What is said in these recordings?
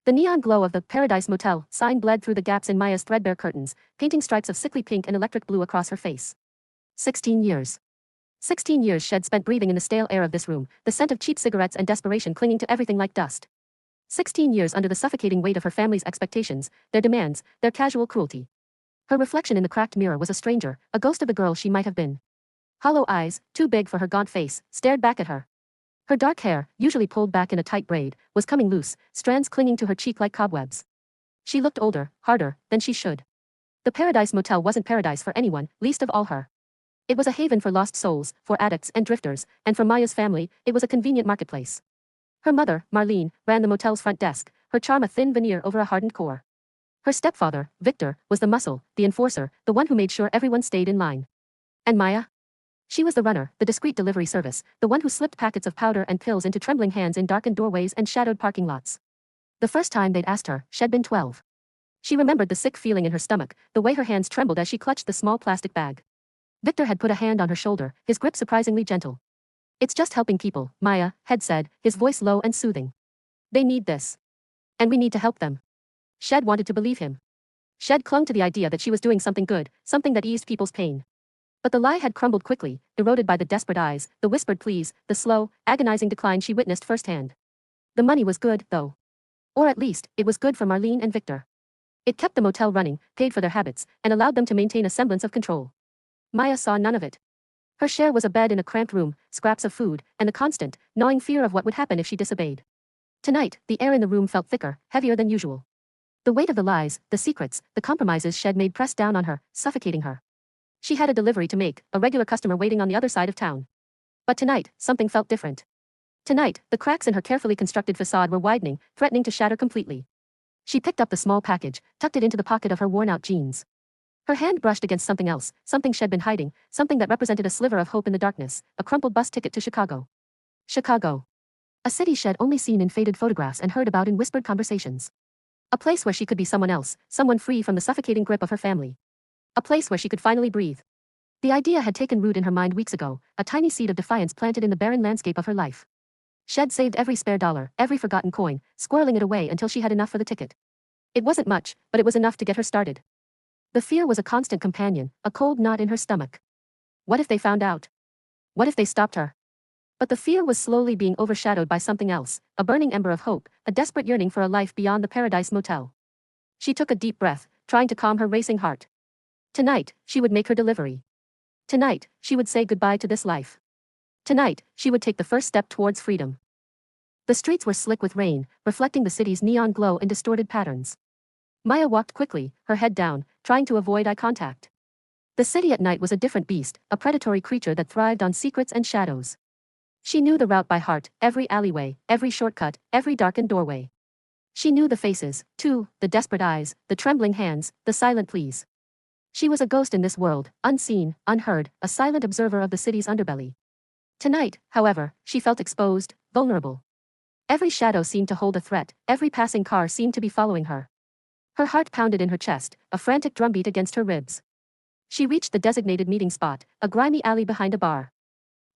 The neon glow of the Paradise Motel sign bled through the gaps in Maya's threadbare curtains, painting stripes of sickly pink and electric blue across her face. 16 years. 16 years Shed spent breathing in the stale air of this room, the scent of cheap cigarettes and desperation clinging to everything like dust. 16 years under the suffocating weight of her family's expectations, their demands, their casual cruelty. Her reflection in the cracked mirror was a stranger, a ghost of the girl she might have been. Hollow eyes, too big for her gaunt face, stared back at her. Her dark hair, usually pulled back in a tight braid, was coming loose, strands clinging to her cheek like cobwebs. She looked older, harder, than she should. The Paradise Motel wasn't paradise for anyone, least of all her. It was a haven for lost souls, for addicts and drifters, and for Maya's family, it was a convenient marketplace. Her mother, Marlene, ran the motel's front desk, her charm a thin veneer over a hardened core. Her stepfather, Victor, was the muscle, the enforcer, the one who made sure everyone stayed in line. And Maya? She was the runner, the discreet delivery service, the one who slipped packets of powder and pills into trembling hands in darkened doorways and shadowed parking lots. The first time they'd asked her, she'd been 12. She remembered the sick feeling in her stomach, the way her hands trembled as she clutched the small plastic bag. Victor had put a hand on her shoulder, his grip surprisingly gentle. "It's just helping people," Maya had said, his voice low and soothing. "They need this. And we need to help them." Shed wanted to believe him. Shed clung to the idea that she was doing something good, something that eased people's pain. But the lie had crumbled quickly, eroded by the desperate eyes, the whispered pleas, the slow, agonizing decline she witnessed firsthand. The money was good, though. Or at least, it was good for Marlene and Victor. It kept the motel running, paid for their habits, and allowed them to maintain a semblance of control. Maya saw none of it. Her share was a bed in a cramped room, scraps of food, and the constant, gnawing fear of what would happen if she disobeyed. Tonight, the air in the room felt thicker, heavier than usual. The weight of the lies, the secrets, the compromises Shed made pressed down on her, suffocating her. She had a delivery to make, a regular customer waiting on the other side of town. But tonight, something felt different. Tonight, the cracks in her carefully constructed facade were widening, threatening to shatter completely. She picked up the small package, tucked it into the pocket of her worn-out jeans. Her hand brushed against something else, something Shed been hiding, something that represented a sliver of hope in the darkness, a crumpled bus ticket to Chicago. Chicago. A city Shed only seen in faded photographs and heard about in whispered conversations. A place where she could be someone else, someone free from the suffocating grip of her family. A place where she could finally breathe. The idea had taken root in her mind weeks ago, a tiny seed of defiance planted in the barren landscape of her life. Shed saved every spare dollar, every forgotten coin, squirreling it away until she had enough for the ticket. It wasn't much, but it was enough to get her started. The fear was a constant companion, a cold knot in her stomach. What if they found out? What if they stopped her? But the fear was slowly being overshadowed by something else, a burning ember of hope, a desperate yearning for a life beyond the Paradise Motel. She took a deep breath, trying to calm her racing heart. Tonight, she would make her delivery. Tonight, she would say goodbye to this life. Tonight, she would take the first step towards freedom. The streets were slick with rain, reflecting the city's neon glow in distorted patterns. Maya walked quickly, her head down, trying to avoid eye contact. The city at night was a different beast, a predatory creature that thrived on secrets and shadows. She knew the route by heart, every alleyway, every shortcut, every darkened doorway. She knew the faces, too, the desperate eyes, the trembling hands, the silent pleas. She was a ghost in this world, unseen, unheard, a silent observer of the city's underbelly. Tonight, however, she felt exposed, vulnerable. Every shadow seemed to hold a threat, every passing car seemed to be following her. Her heart pounded in her chest, a frantic drumbeat against her ribs. She reached the designated meeting spot, a grimy alley behind a bar.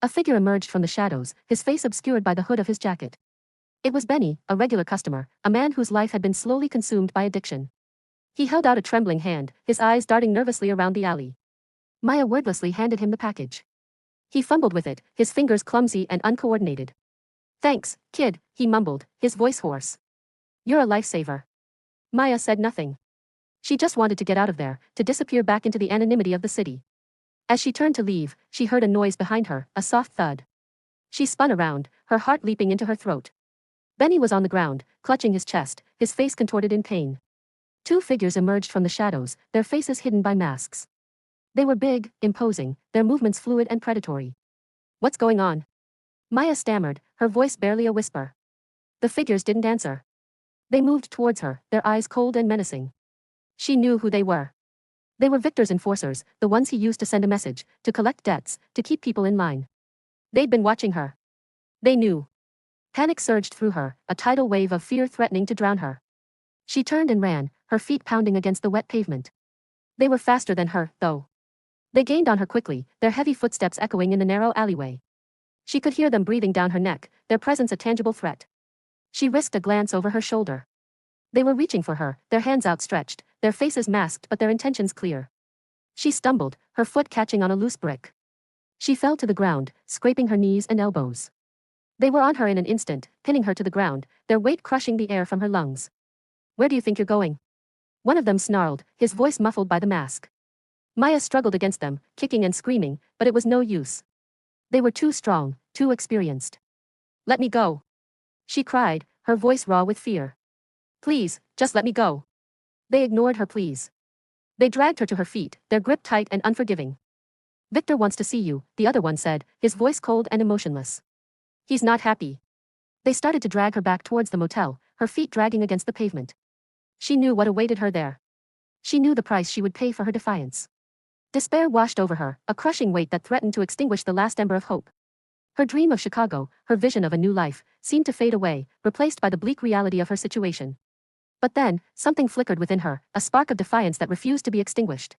A figure emerged from the shadows, his face obscured by the hood of his jacket. It was Benny, a regular customer, a man whose life had been slowly consumed by addiction. He held out a trembling hand, his eyes darting nervously around the alley. Maya wordlessly handed him the package. He fumbled with it, his fingers clumsy and uncoordinated. "Thanks, kid," he mumbled, his voice hoarse. "You're a lifesaver." Maya said nothing. She just wanted to get out of there, to disappear back into the anonymity of the city. As she turned to leave, she heard a noise behind her, a soft thud. She spun around, her heart leaping into her throat. Benny was on the ground, clutching his chest, his face contorted in pain. Two figures emerged from the shadows, their faces hidden by masks. They were big, imposing, their movements fluid and predatory. "What's going on?" Maya stammered, her voice barely a whisper. The figures didn't answer. They moved towards her, their eyes cold and menacing. She knew who they were. They were Victor's enforcers, the ones he used to send a message, to collect debts, to keep people in line. They'd been watching her. They knew. Panic surged through her, a tidal wave of fear threatening to drown her. She turned and ran, her feet pounding against the wet pavement. They were faster than her, though. They gained on her quickly, their heavy footsteps echoing in the narrow alleyway. She could hear them breathing down her neck, their presence a tangible threat. She risked a glance over her shoulder. They were reaching for her, their hands outstretched, their faces masked but their intentions clear. She stumbled, her foot catching on a loose brick. She fell to the ground, scraping her knees and elbows. They were on her in an instant, pinning her to the ground, their weight crushing the air from her lungs. "Where do you think you're going?" One of them snarled, his voice muffled by the mask. Maya struggled against them, kicking and screaming, but it was no use. They were too strong, too experienced. "Let me go," she cried, her voice raw with fear. "Please, just let me go." They ignored her pleas. They dragged her to her feet, their grip tight and unforgiving. "Victor wants to see you," the other one said, his voice cold and emotionless. "He's not happy." They started to drag her back towards the motel, her feet dragging against the pavement. She knew what awaited her there. She knew the price she would pay for her defiance. Despair washed over her, a crushing weight that threatened to extinguish the last ember of hope. Her dream of Chicago, her vision of a new life, seemed to fade away, replaced by the bleak reality of her situation. But then, something flickered within her, a spark of defiance that refused to be extinguished.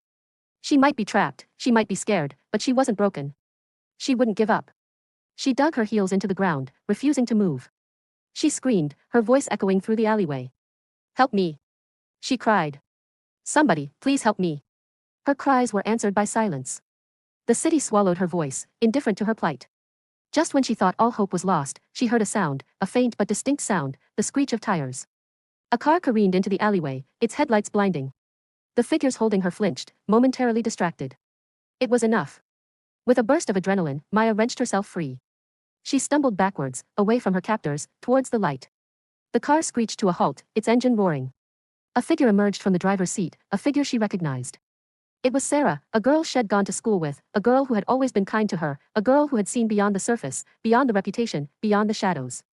She might be trapped, she might be scared, but she wasn't broken. She wouldn't give up. She dug her heels into the ground, refusing to move. She screamed, her voice echoing through the alleyway. "Help me!" she cried. "Somebody, please help me!" Her cries were answered by silence. The city swallowed her voice, indifferent to her plight. Just when she thought all hope was lost, she heard a sound, a faint but distinct sound, the screech of tires. A car careened into the alleyway, its headlights blinding. The figures holding her flinched, momentarily distracted. It was enough. With a burst of adrenaline, Maya wrenched herself free. She stumbled backwards, away from her captors, towards the light. The car screeched to a halt, its engine roaring. A figure emerged from the driver's seat, a figure she recognized. It was Sarah, a girl she'd gone to school with, a girl who had always been kind to her, a girl who had seen beyond the surface, beyond the reputation, beyond the shadows.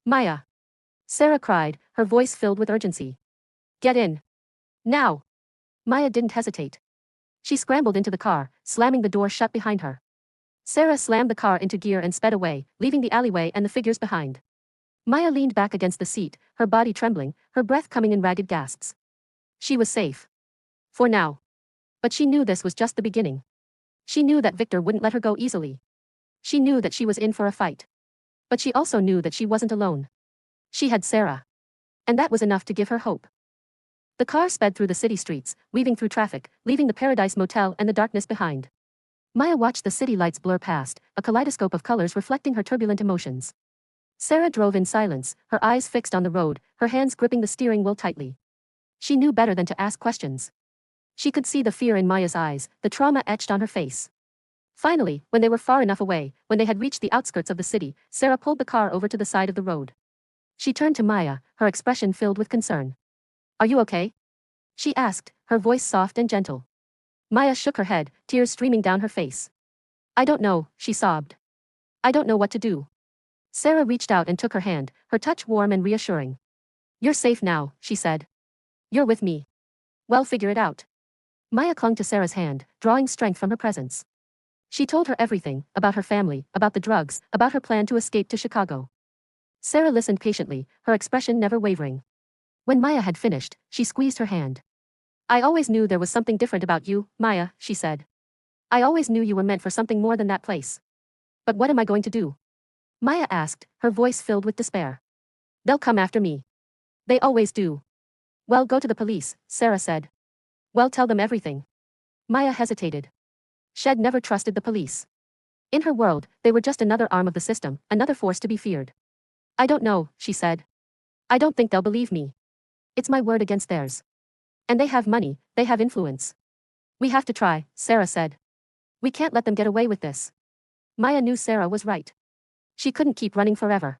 "Maya!" Sarah cried, her voice filled with urgency. "Get in. Now!" Maya didn't hesitate. She scrambled into the car, slamming the door shut behind her. Sarah slammed the car into gear and sped away, leaving the alleyway and the figures behind. Maya leaned back against the seat, her body trembling, her breath coming in ragged gasps. She was safe. For now. But she knew this was just the beginning. She knew that Victor wouldn't let her go easily. She knew that she was in for a fight. But she also knew that she wasn't alone. She had Sarah. And that was enough to give her hope. The car sped through the city streets, weaving through traffic, leaving the Paradise Motel and the darkness behind. Maya watched the city lights blur past, a kaleidoscope of colors reflecting her turbulent emotions. Sarah drove in silence, her eyes fixed on the road, her hands gripping the steering wheel tightly. She knew better than to ask questions. She could see the fear in Maya's eyes, the trauma etched on her face. Finally, when they were far enough away, when they had reached the outskirts of the city, Sarah pulled the car over to the side of the road. She turned to Maya, her expression filled with concern. "Are you okay?" she asked, her voice soft and gentle. Maya shook her head, tears streaming down her face. "I don't know," she sobbed. "I don't know what to do." Sarah reached out and took her hand, her touch warm and reassuring. "You're safe now," she said. "You're with me. We'll figure it out." Maya clung to Sarah's hand, drawing strength from her presence. She told her everything, about her family, about the drugs, about her plan to escape to Chicago. Sarah listened patiently, her expression never wavering. When Maya had finished, she squeezed her hand. "I always knew there was something different about you, Maya," she said. "I always knew you were meant for something more than that place. But what am I going to do?" Maya asked, her voice filled with despair. "They'll come after me. They always do." "Well, go to the police," Sarah said. "Well, tell them everything." Maya hesitated. She'd never trusted the police. In her world, they were just another arm of the system, another force to be feared. "I don't know," she said. "I don't think they'll believe me. It's my word against theirs. And they have money, they have influence. We have to try," Sarah said. "We can't let them get away with this." Maya knew Sarah was right. She couldn't keep running forever.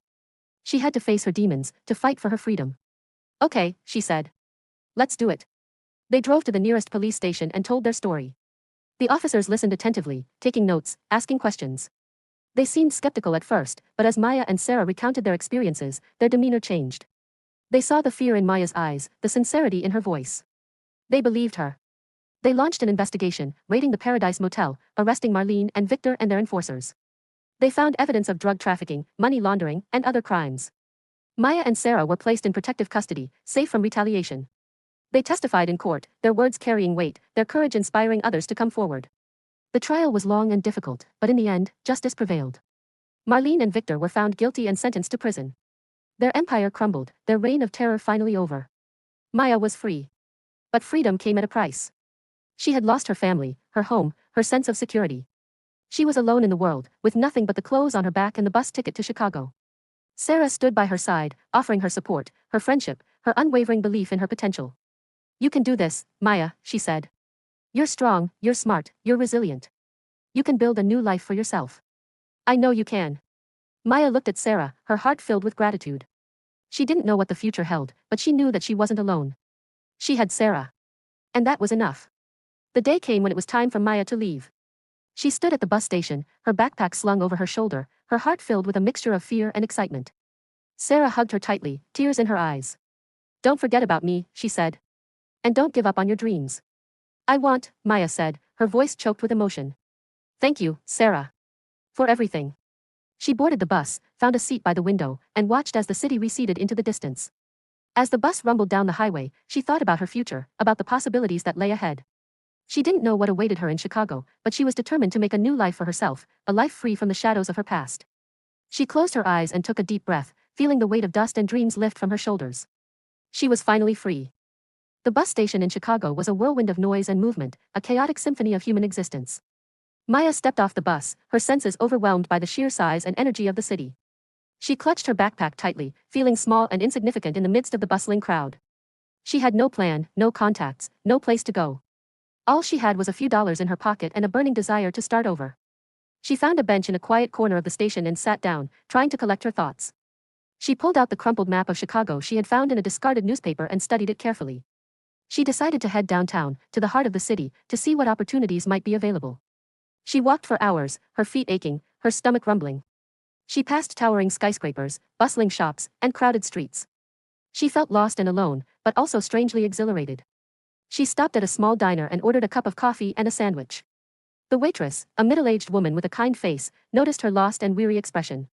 She had to face her demons, to fight for her freedom. "Okay," she said. "Let's do it." They drove to the nearest police station and told their story. The officers listened attentively, taking notes, asking questions. They seemed skeptical at first, but as Maya and Sarah recounted their experiences, their demeanor changed. They saw the fear in Maya's eyes, the sincerity in her voice. They believed her. They launched an investigation, raiding the Paradise Motel, arresting Marlene and Victor and their enforcers. They found evidence of drug trafficking, money laundering, and other crimes. Maya and Sarah were placed in protective custody, safe from retaliation. They testified in court, their words carrying weight, their courage inspiring others to come forward. The trial was long and difficult, but in the end, justice prevailed. Marlene and Victor were found guilty and sentenced to prison. Their empire crumbled, their reign of terror finally over. Maya was free. But freedom came at a price. She had lost her family, her home, her sense of security. She was alone in the world, with nothing but the clothes on her back and the bus ticket to Chicago. Sarah stood by her side, offering her support, her friendship, her unwavering belief in her potential. You can do this, Maya, she said. You're strong, you're smart, you're resilient. You can build a new life for yourself. I know you can. Maya looked at Sarah, her heart filled with gratitude. She didn't know what the future held, but she knew that she wasn't alone. She had Sarah. And that was enough. The day came when it was time for Maya to leave. She stood at the bus station, her backpack slung over her shoulder, her heart filled with a mixture of fear and excitement. Sarah hugged her tightly, tears in her eyes. Don't forget about me, she said. And don't give up on your dreams. I want, Maya said, her voice choked with emotion. Thank you, Sarah. For everything. She boarded the bus, found a seat by the window, and watched as the city receded into the distance. As the bus rumbled down the highway, she thought about her future, about the possibilities that lay ahead. She didn't know what awaited her in Chicago, but she was determined to make a new life for herself, a life free from the shadows of her past. She closed her eyes and took a deep breath, feeling the weight of dust and dreams lift from her shoulders. She was finally free. The bus station in Chicago was a whirlwind of noise and movement, a chaotic symphony of human existence. Maya stepped off the bus, her senses overwhelmed by the sheer size and energy of the city. She clutched her backpack tightly, feeling small and insignificant in the midst of the bustling crowd. She had no plan, no contacts, no place to go. All she had was a few dollars in her pocket and a burning desire to start over. She found a bench in a quiet corner of the station and sat down, trying to collect her thoughts. She pulled out the crumpled map of Chicago she had found in a discarded newspaper and studied it carefully. She decided to head downtown, to the heart of the city, to see what opportunities might be available. She walked for hours, her feet aching, her stomach rumbling. She passed towering skyscrapers, bustling shops, and crowded streets. She felt lost and alone, but also strangely exhilarated. She stopped at a small diner and ordered a cup of coffee and a sandwich. The waitress, a middle-aged woman with a kind face, noticed her lost and weary expression.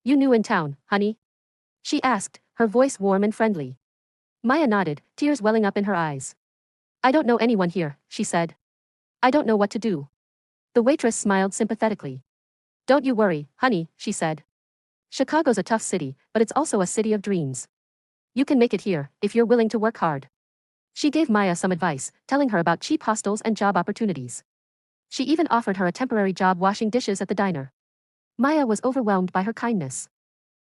You new in town, honey? She asked, her voice warm and friendly. Maya nodded, tears welling up in her eyes. I don't know anyone here, she said. I don't know what to do. The waitress smiled sympathetically. Don't you worry, honey, she said. Chicago's a tough city, but it's also a city of dreams. You can make it here, if you're willing to work hard. She gave Maya some advice, telling her about cheap hostels and job opportunities. She even offered her a temporary job washing dishes at the diner. Maya was overwhelmed by her kindness.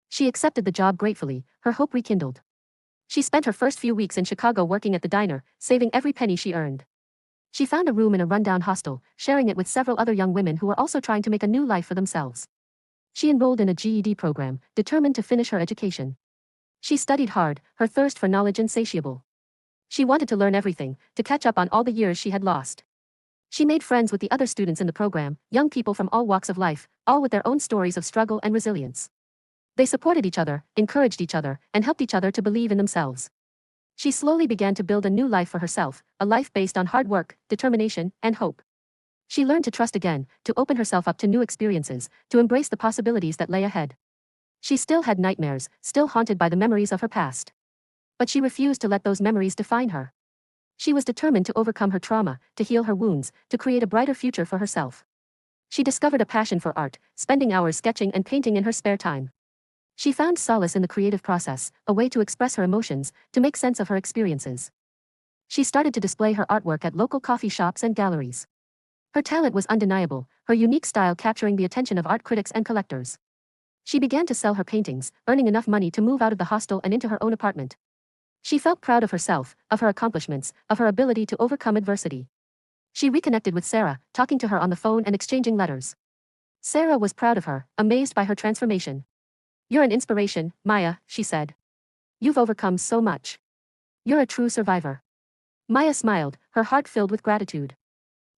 She accepted the job gratefully, her hope rekindled. She spent her first few weeks in Chicago working at the diner, saving every penny she earned. She found a room in a rundown hostel, sharing it with several other young women who were also trying to make a new life for themselves. She enrolled in a GED program, determined to finish her education. She studied hard, her thirst for knowledge insatiable. She wanted to learn everything, to catch up on all the years she had lost. She made friends with the other students in the program, young people from all walks of life, all with their own stories of struggle and resilience. They supported each other, encouraged each other, and helped each other to believe in themselves. She slowly began to build a new life for herself, a life based on hard work, determination, and hope. She learned to trust again, to open herself up to new experiences, to embrace the possibilities that lay ahead. She still had nightmares, still haunted by the memories of her past. But she refused to let those memories define her. She was determined to overcome her trauma, to heal her wounds, to create a brighter future for herself. She discovered a passion for art, spending hours sketching and painting in her spare time. She found solace in the creative process, a way to express her emotions, to make sense of her experiences. She started to display her artwork at local coffee shops and galleries. Her talent was undeniable, her unique style capturing the attention of art critics and collectors. She began to sell her paintings, earning enough money to move out of the hostel and into her own apartment. She felt proud of herself, of her accomplishments, of her ability to overcome adversity. She reconnected with Sarah, talking to her on the phone and exchanging letters. Sarah was proud of her, amazed by her transformation. You're an inspiration, Maya, she said. You've overcome so much. You're a true survivor. Maya smiled, her heart filled with gratitude.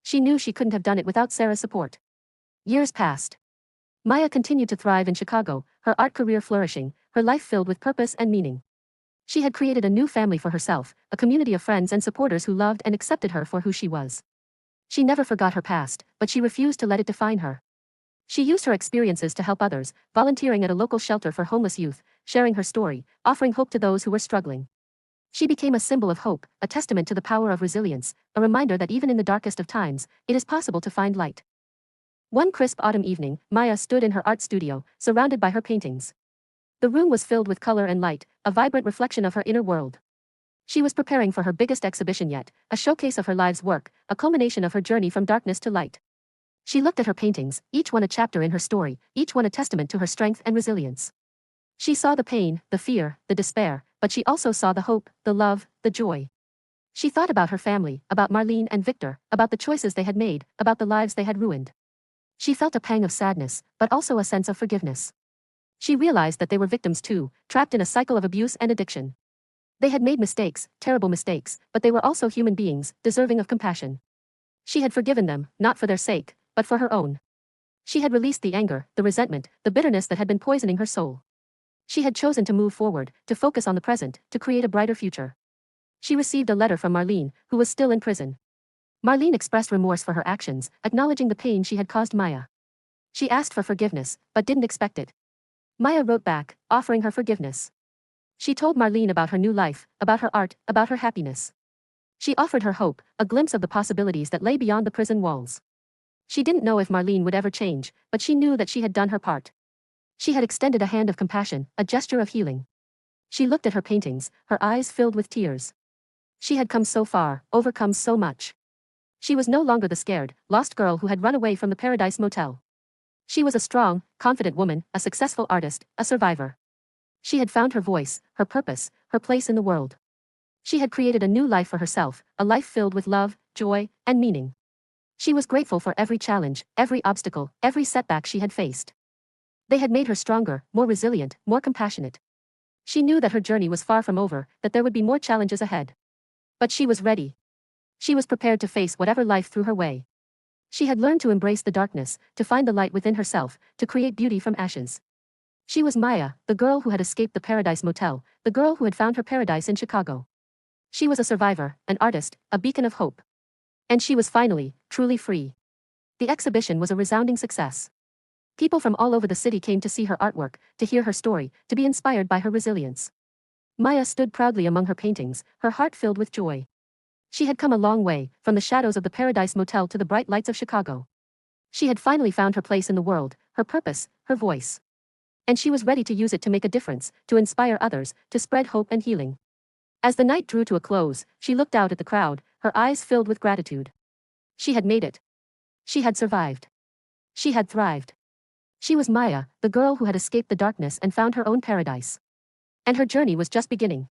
She knew she couldn't have done it without Sarah's support. Years passed. Maya continued to thrive in Chicago, her art career flourishing, her life filled with purpose and meaning. She had created a new family for herself, a community of friends and supporters who loved and accepted her for who she was. She never forgot her past, but she refused to let it define her. She used her experiences to help others, volunteering at a local shelter for homeless youth, sharing her story, offering hope to those who were struggling. She became a symbol of hope, a testament to the power of resilience, a reminder that even in the darkest of times, it is possible to find light. One crisp autumn evening, Maya stood in her art studio, surrounded by her paintings. The room was filled with color and light, a vibrant reflection of her inner world. She was preparing for her biggest exhibition yet, a showcase of her life's work, a culmination of her journey from darkness to light. She looked at her paintings, each one a chapter in her story, each one a testament to her strength and resilience. She saw the pain, the fear, the despair, but she also saw the hope, the love, the joy. She thought about her family, about Marlene and Victor, about the choices they had made, about the lives they had ruined. She felt a pang of sadness, but also a sense of forgiveness. She realized that they were victims too, trapped in a cycle of abuse and addiction. They had made mistakes, terrible mistakes, but they were also human beings, deserving of compassion. She had forgiven them, not for their sake, but for her own. She had released the anger, the resentment, the bitterness that had been poisoning her soul. She had chosen to move forward, to focus on the present, to create a brighter future. She received a letter from Marlene, who was still in prison. Marlene expressed remorse for her actions, acknowledging the pain she had caused Maya. She asked for forgiveness, but didn't expect it. Maya wrote back, offering her forgiveness. She told Marlene about her new life, about her art, about her happiness. She offered her hope, a glimpse of the possibilities that lay beyond the prison walls. She didn't know if Marlene would ever change, but she knew that she had done her part. She had extended a hand of compassion, a gesture of healing. She looked at her paintings, her eyes filled with tears. She had come so far, overcome so much. She was no longer the scared, lost girl who had run away from the Paradise Motel. She was a strong, confident woman, a successful artist, a survivor. She had found her voice, her purpose, her place in the world. She had created a new life for herself, a life filled with love, joy, and meaning. She was grateful for every challenge, every obstacle, every setback she had faced. They had made her stronger, more resilient, more compassionate. She knew that her journey was far from over, that there would be more challenges ahead. But she was ready. She was prepared to face whatever life threw her way. She had learned to embrace the darkness, to find the light within herself, to create beauty from ashes. She was Maya, the girl who had escaped the Paradise Motel, the girl who had found her paradise in Chicago. She was a survivor, an artist, a beacon of hope. And she was finally, truly free. The exhibition was a resounding success. People from all over the city came to see her artwork, to hear her story, to be inspired by her resilience. Maya stood proudly among her paintings, her heart filled with joy. She had come a long way, from the shadows of the Paradise Motel to the bright lights of Chicago. She had finally found her place in the world, her purpose, her voice. And she was ready to use it to make a difference, to inspire others, to spread hope and healing. As the night drew to a close, she looked out at the crowd, her eyes filled with gratitude. She had made it. She had survived. She had thrived. She was Maya, the girl who had escaped the darkness and found her own paradise. And her journey was just beginning.